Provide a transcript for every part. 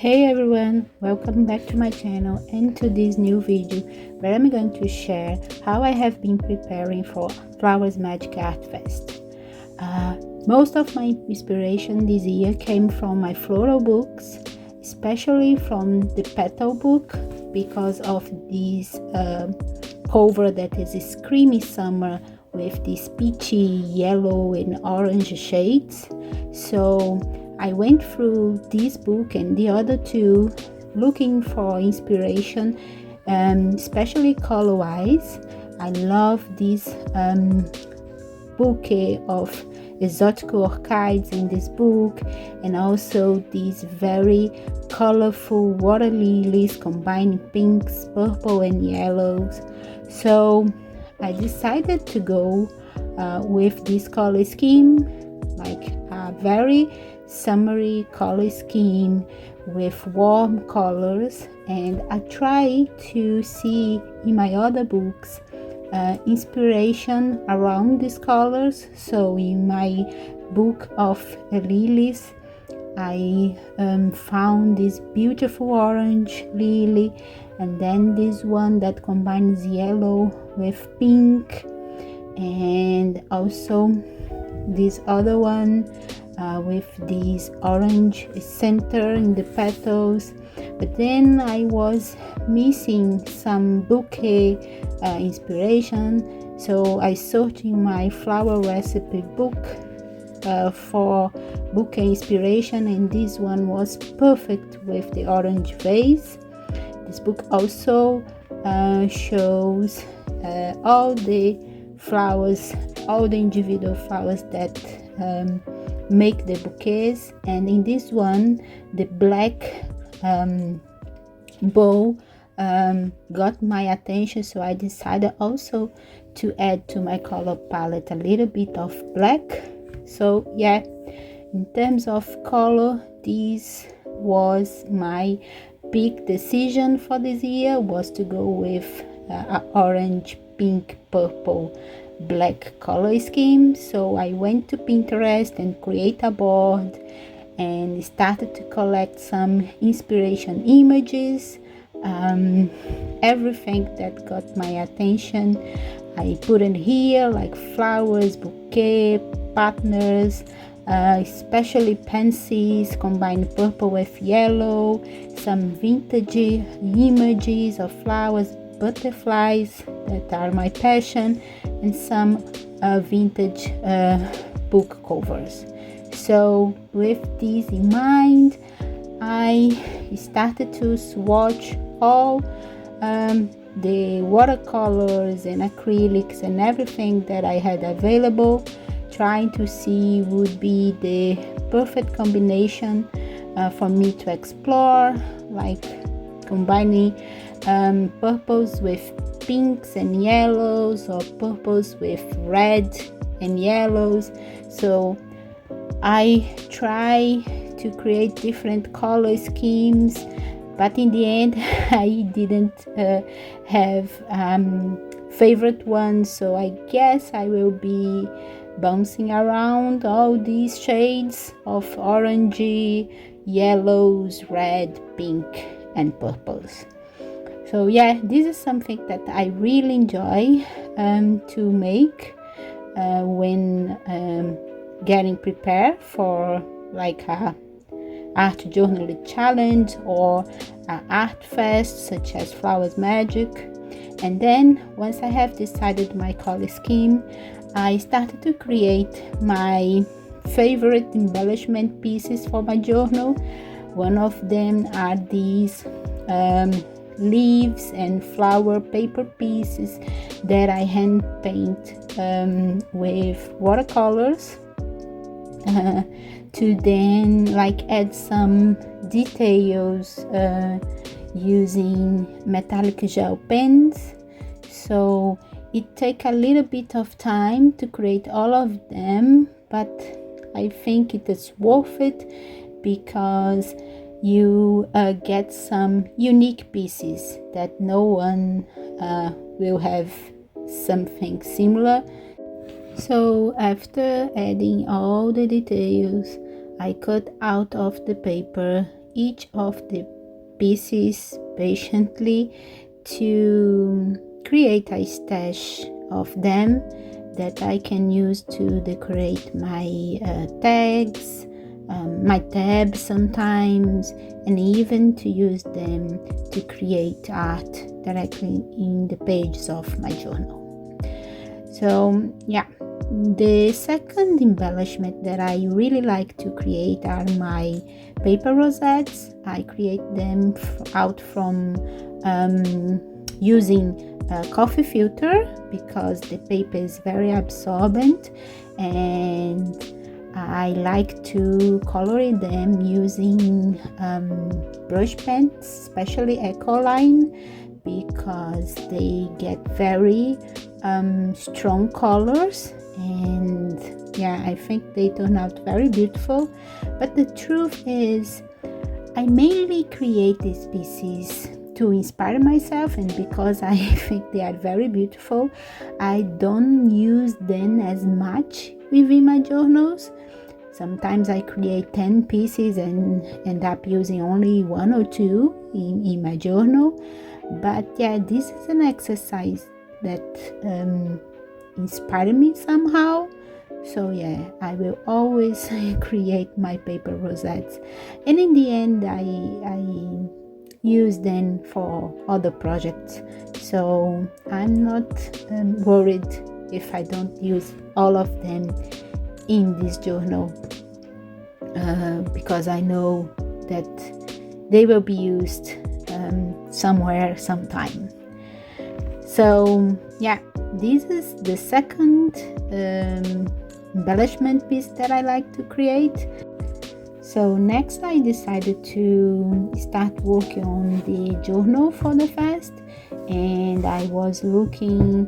Hey everyone, welcome back to my channel and to this new video where I'm going to share how I have been preparing for IFLowers Magic Art Fest. Most of my inspiration this year came from my floral books, especially from the petal book because of this cover that is a screamy summer with these peachy yellow and orange shades. So I went through this book and the other two looking for inspiration, especially color-wise. I love this bouquet of exotic orchids in this book, and also these very colorful water lilies combining pinks, purple and yellows. So I decided to go with this color scheme, like a very summery color scheme with warm colors, and I try to see in my other books inspiration around these colors. So in my book of lilies, I found this beautiful orange lily, and then this one that combines yellow with pink, and also this other one with this orange center in the petals. But then I was missing some bouquet inspiration, so I searched in my flower recipe book for bouquet inspiration, and this one was perfect with the orange vase. This book also shows all the flowers, all the individual flowers that make the bouquets, and in this one the black bow got my attention, so I decided also to add to my color palette a little bit of black. So yeah, in terms of color, this was my big decision for this year, was to go with orange, pink, purple, black color scheme. So I went to Pinterest and create a board and started to collect some inspiration images. Everything that got my attention I put in here, like flowers, bouquet, partners, especially pansies combined purple with yellow, some vintage images of flowers, butterflies that are my passion, and some vintage book covers. So with this in mind, I started to swatch all the watercolors and acrylics and everything that I had available, trying to see would be the perfect combination for me to explore, like combining purples with pinks and yellows, or purples with red and yellows. So I try to create different color schemes, but in the end I didn't have favorite ones, so I guess I will be bouncing around all these shades of orangey, yellows, red, pink and purples. So yeah, this is something that I really enjoy to make when getting prepared for like a art journaling challenge or an art fest such as IFLowers Magic. And then once I have decided my color scheme, I started to create my favorite embellishment pieces for my journal. One of them are these leaves and flower paper pieces that I hand paint with watercolors to then like add some details using metallic gel pens. So it takes a little bit of time to create all of them, but I think it is worth it because you get some unique pieces that no one will have something similar. So after adding all the details, I cut out of the paper each of the pieces patiently to create a stash of them that I can use to decorate my tags, my tabs sometimes, and even to use them to create art directly in the pages of my journal. So yeah, the second embellishment that I really like to create are my paper rosettes. I create them out from using a coffee filter because the paper is very absorbent, and I like to color them using brush pens, especially Ecoline, because they get very strong colors, and yeah, I think they turn out very beautiful. But the truth is, I mainly create these pieces to inspire myself, and because I think they are very beautiful, I don't use them as much within my journals. Sometimes I create 10 pieces and end up using only 1 or 2 in my journal. But yeah, this is an exercise that inspired me somehow. So yeah, I will always create my paper rosettes, and in the end I use them for other projects. So I'm not worried if I don't use all of them in this journal, because I know that they will be used somewhere, sometime. So yeah, this is the second embellishment piece that I like to create. So next I decided to start working on the journal for the fest, and I was looking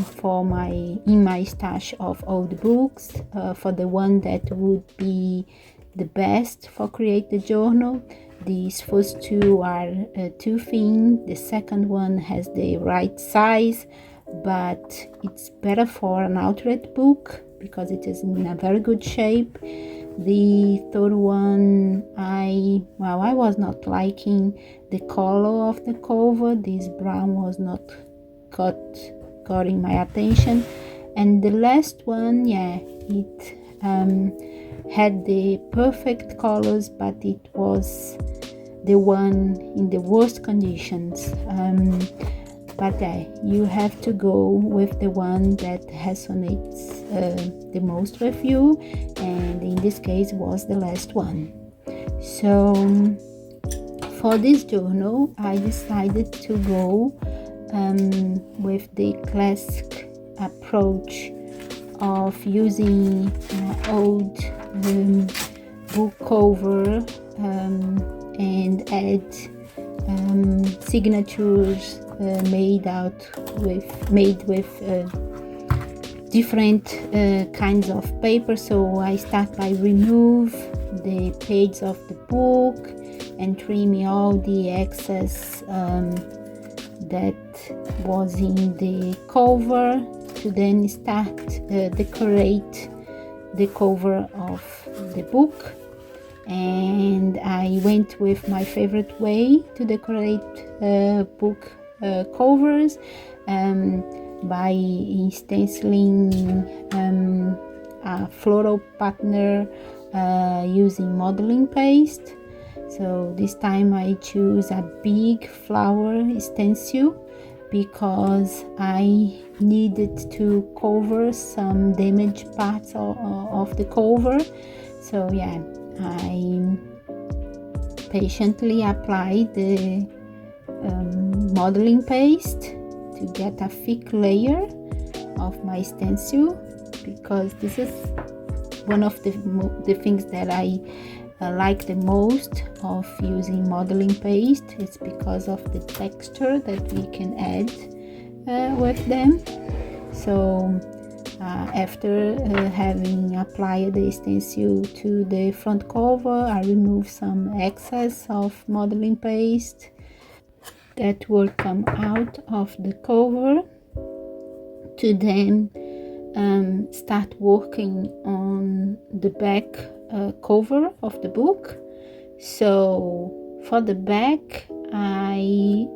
for in my stash of old books for the one that would be the best for create the journal. These first two are too thin. The second one has the right size, but it's better for an outlet book because it is in a very good shape. The third one, I was not liking the color of the cover. This brown was not getting my attention. And the last one, yeah, it had the perfect colors, but it was the one in the worst conditions. But you have to go with the one that resonates the most with you, and in this case was the last one. So for this journal I decided to go with the classic approach of using old book cover and add signatures made with different kinds of paper. So I start by remove the page of the book and trimming all the excess that was in the cover, to then start decorate the cover of the book. And I went with my favorite way to decorate book covers by stenciling a floral pattern using modeling paste. So this time I choose a big flower stencil because I needed to cover some damaged parts of the cover. So yeah, I patiently applied the modeling paste to get a thick layer of my stencil, because this is one of the things that I like the most of using modeling paste. It's because of the texture that we can add with them. So after having applied the stencil to the front cover, I remove some excess of modeling paste that will come out of the cover, to then start working on the back cover of the book. So for the back, I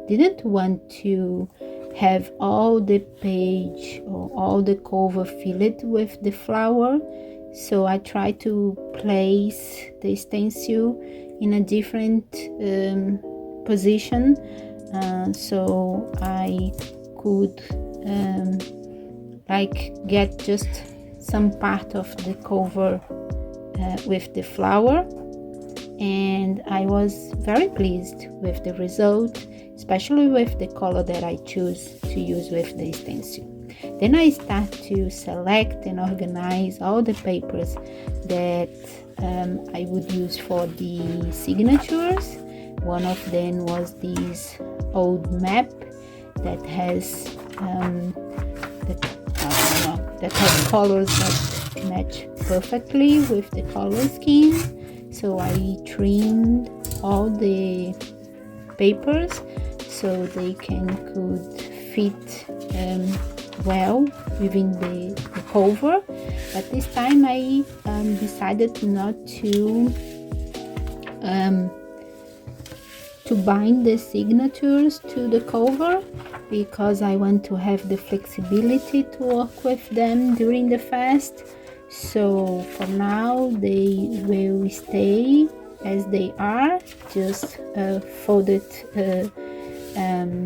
didn't want to have all the page or all the cover filled with the flower, so I tried to place the stencil in a different position, so I could like get just some part of the cover with the flower. And I was very pleased with the result, especially with the color that I choose to use with the stencil. Then I start to select and organize all the papers that I would use for the signatures. One of them was this old map that has that has colors that match perfectly with the color scheme. So I trimmed all the papers so they could fit well within the cover. But this time I decided not to bind the signatures to the cover, because I want to have the flexibility to work with them during the fest. So for now they will stay as they are, just folded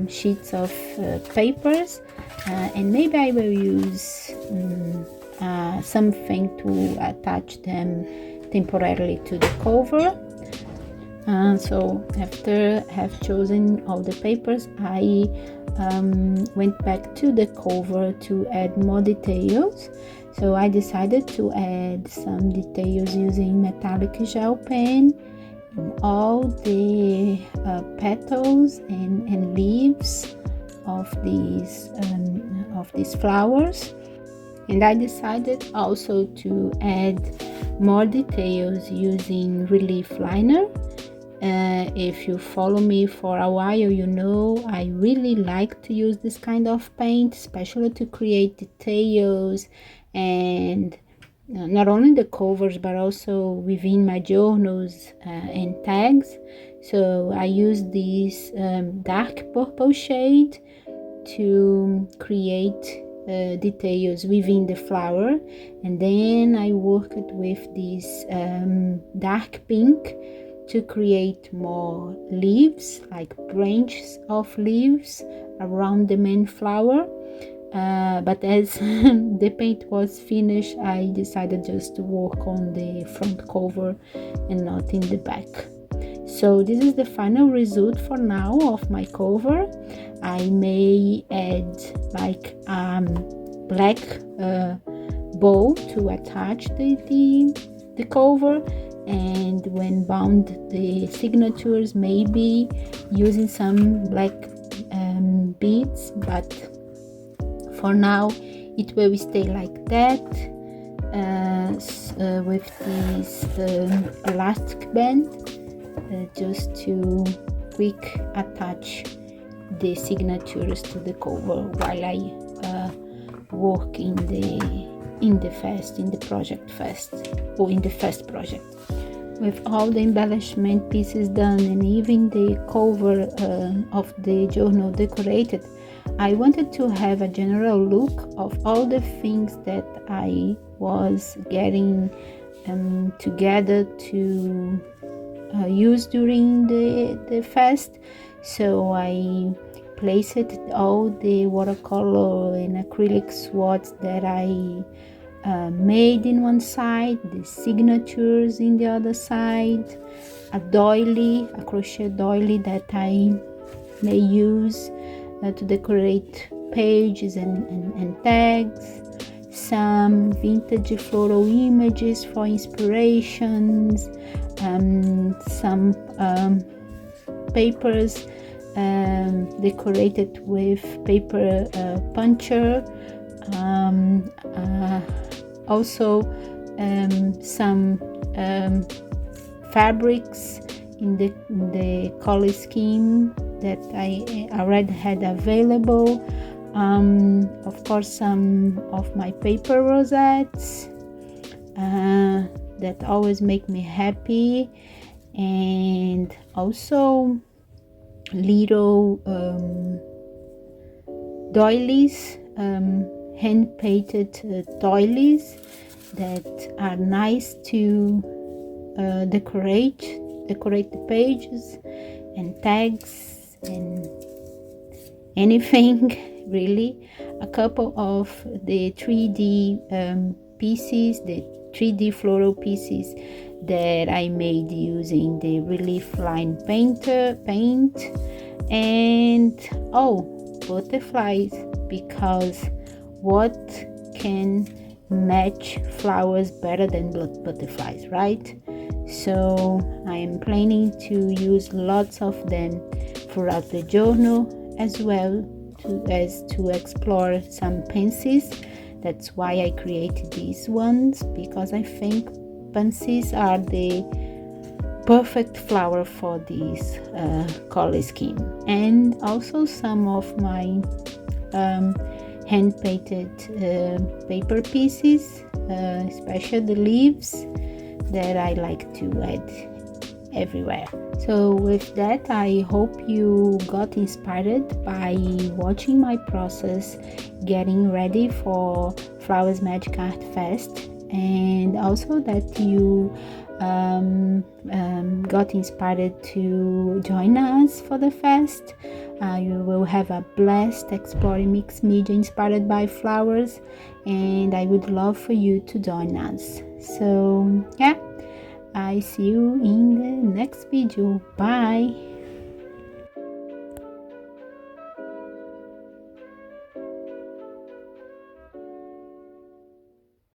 sheets of papers, and maybe I will use something to attach them temporarily to the cover. So after I have chosen all the papers, I went back to the cover to add more details. So I decided to add some details using metallic gel pen in all the petals and leaves of these flowers. And I decided also to add more details using relief liner. If you follow me for a while, you know I really like to use this kind of paint, especially to create details, and not only the covers but also within my journals and tags. So I use this dark purple shade to create details within the flower, and then I worked with this dark pink to create more leaves, like branches of leaves around the main flower. But as the paint was finished, I decided just to work on the front cover and not in the back. So this is the final result for now of my cover. I may add like black bow to attach the cover, and when bound the signatures, maybe using some black beads, but for now it will stay like that, with this elastic band, just to quick attach the signatures to the cover while I work in the project fest, or in the first project. With all the embellishment pieces done and even the cover of the journal decorated, I wanted to have a general look of all the things that I was getting together to use during the fest. So I placed all the watercolor and acrylic swatches that I made in one side, the signatures in the other side, a crochet doily that I may use to decorate pages and tags, some vintage floral images for inspirations, some papers decorated with paper puncher, also some fabrics in the color scheme that I already had available. Of course, some of my paper rosettes that always make me happy, and also little doilies, hand painted doilies that are nice to decorate the pages and tags and anything really. A couple of the 3D pieces, the 3D floral pieces that I made using the relief line paint, and butterflies, because what can match flowers better than butterflies, right? So I am planning to use lots of them throughout the journal, as well to explore some pansies. That's why I created these ones, because I think pansies are the perfect flower for this color scheme. And also some of my hand painted paper pieces, especially the leaves that I like to add everywhere. So with that, I hope you got inspired by watching my process getting ready for IFLowers Magic Art Fest, and also that you got inspired to join us for the fest. You will have a blast exploring mixed media inspired by flowers, and I would love for you to join us. So yeah, I see you in the next video. Bye.